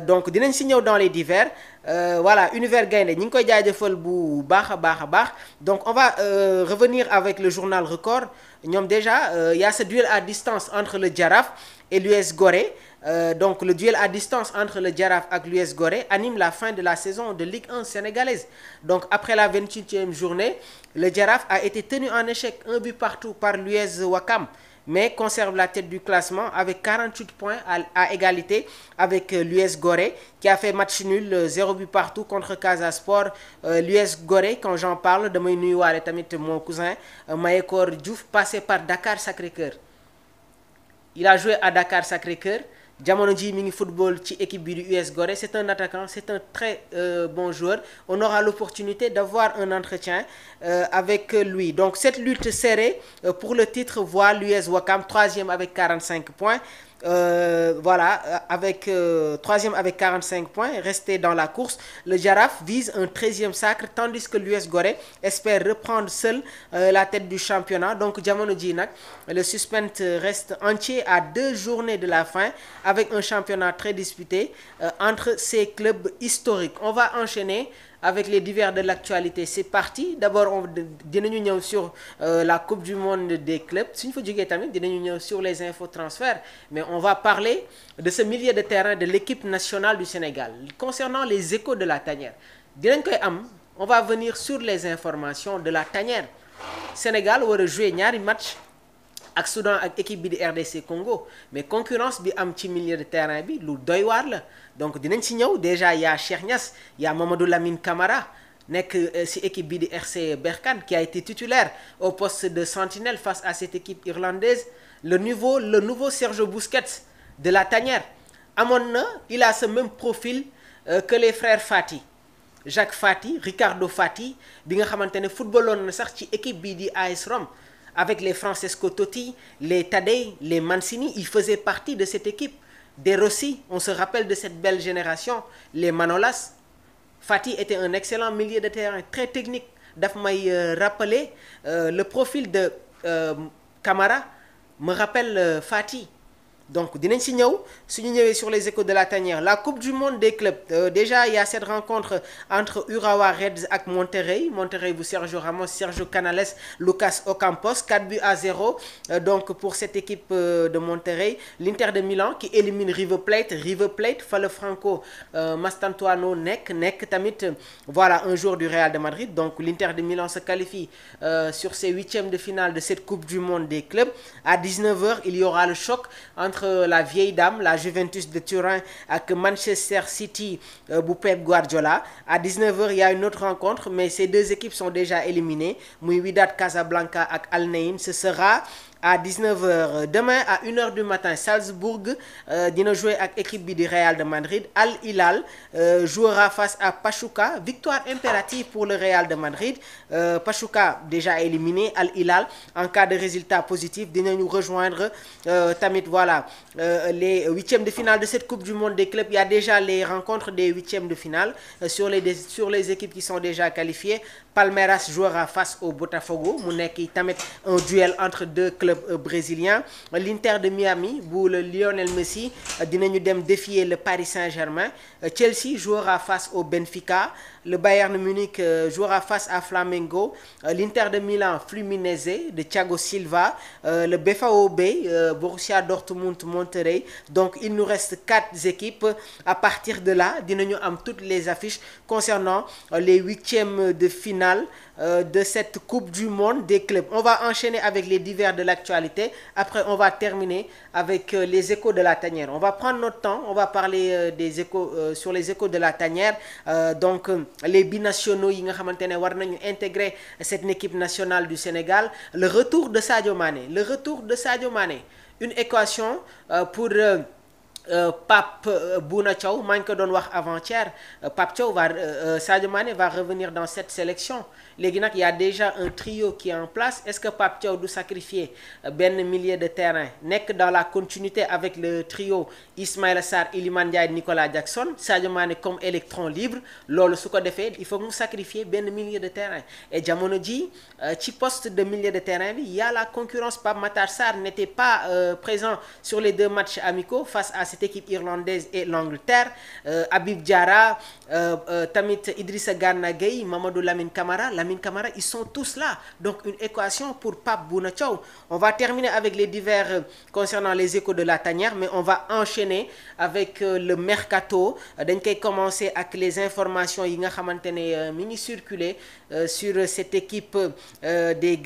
donc dinañ si ñëw dans les divers voilà Univers Gaïndé ñi ngi koy jaajëfal bu baax a baax a baax donc on va revenir avec le journal Record ñoom déjà y a ce duel à distance entre le Jaraaf et l'US Gorée donc le duel à distance entre le Jaraaf ak l'US Gorée anime la fin de la saison de Ligue 1 sénégalaise donc après la 28e journée le Jaraaf a été tenu en échec un but partout par l'US Ouakam mais conserve la tête du classement avec 48 points à égalité avec l'US Gorée qui a fait match nul 0 but partout contre Casa Sport l'US Gorée quand j'en parle damay nuyuwaale tamit mon cousin Mayekor Diouf passé par Dakar Sacré-Cœur il a joué à Dakar Sacré-Cœur jamono ji mi ngi football ci équipe bi du US Gorée c'est un attaquant c'est un très bon joueur on aura l'opportunité d'avoir un entretien avec lui donc cette lutte serrée pour le titre voit l'US Ouakam troisième avec 45 points voilà avec troisième avec 45 points resté dans la course le Jaraaf vise un 13e sacre tandis que l'US Gorée espère reprendre seul la tête du championnat donc jamono ji nag le suspense reste entier à 2 journées de la fin avec un championnat très disputé entre ces clubs historiques on va enchaîner avec les divers de l'actualité c'est parti d'abord dinañu ñëw sur la coupe du monde des clubs suñu fa jógee tamit dinañu ñëw sur les infos transferts mais on va parler de ce milieu de terrain de l'équipe nationale du Sénégal concernant les échos de la tanière dinañ koy am on va venir sur les informations de la tanière Sénégal war a jouer ñaari match ak Soudan ak équipe bi di RDC Congo mais concurrence bi am ci milieu de terrain bi lu doy waar la donc dinañ ci ñëw déjà y a Cheikh Niass y a Mamadou Lamine Camara nekk ci équipe bi di RC Berkane qui a été titulaire au poste de sentinelle face à cette équipe irlandaise le nouveau Sergio Busquets de la tanière amoon na il a ce même profil que les frères Fati Jacques Fati Ricardo Fati bi nga xamante ne footballoon na sax ci équipe bi di AS Rome avec les Francesco Totti les Tadei les Mancini ils faisaient partie de cette équipe De Rossi on se rappelle de cette belle génération les Manolas Fati était un excellent milieu de terrain très technique daf may rappeler le profil de Camara me rappelle Fati donc dinañ ci ñëw suñu ñëwee sur les échos de la tanière la coupe du monde des clubs déjà il y a cette rencontre entre Urawa Reds ak Monterrey bu Sergio Ramos Sergio Canales Lucas Ocampos 4-0 donc pour cette équipe de Monterrey l'Inter de Milan qui élimine River Plate fa le Franco Mastantuono nekk tamit voilà un joueur du Real de Madrid donc l'Inter de Milan se qualifie sur ces huitièmes de finale de cette coupe du monde des clubs à 19h il y aura le choc entre la vieille dame la Juventus de Turin ak Manchester City bu Pep Guardiola à 19h il y a une autre rencontre mais ces deux équipes sont déjà éliminées muy Wydad Casablanca ak Al Naïm ce sera à 19h demain à 1h du matin Salzbourg dina jouer ak équipe bi di Real de Madrid Al Hilal jouera face à Pachuca victoire impérative pour le Real de Madrid Pachuca déjà éliminé Al Hilal en cas de résultat positif dinañu rejoindre tamit voilà les huitièmes de finale de cette coupe du monde des clubs il y a déjà les rencontres des huitièmes de finale sur les équipes qui sont déjà qualifiées Palmeiras jouera face au Botafogo mu nekk tamit un duel entre deux clubs brésiliens l'Inter de Miami bu le Lionel Messi dinañu dem défier le Paris Saint-Germain Chelsea jouera face au Benfica le Bayern Munich jouera face à Flamengo l'Inter de Milan Fluminense de Thiago Silva le BVB Borussia Dortmund Monterrey donc il nous reste 4 équipes à partir de là dinañu am toutes les affiches concernant les huitièmes de finale de cette coupe du monde des clubs on va enchaîner avec les divers de l'actualité après on va terminer avec les échos de la tanière on va prendre notre temps on va parler des échos sur les échos de la tanière donc les binationaux yi nga xamante ne war nañu intégrer cette équipe nationale du Sénégal le retour de Sadio Mané une équation pour Pape Bouna Thiaw maa ngi ko doon wax avant-hier Pape Thiaw Sadio Mané va revenir dans cette sélection léegi nag y a déjà un trio qui est en place est-ce que Pape Thiaw du sacrifier benn milieu de terrain nekk dans la continuité avec le trio Ismaïla Sarr Iliman Ndiaye Nicolas Jackson Sadio Mané comme électron libre loolu su ko defee il faut mu sacrifier benn milieu de terrain et jamono ji ci poste de milieu de terrain bi y a la concurrence Pape Matar Sarr n'était pas présent sur les 2 matchs amicaux face à cette équipe irlandaise et l'Angleterre. Habib Diarra, tamit Idrissa Gana Gueye, Mamadou Lamine Camara. Lamine Camara, ils sont tous là. Donc une équation pour Pape Bouna Thiaw. On va terminer avec les divers concernant les échos de la tanière, mais on va enchaîner avec le mercato. Dañ koy commencer ak les informations yi nga xamante ne mi ngi circuler sur cette équipe des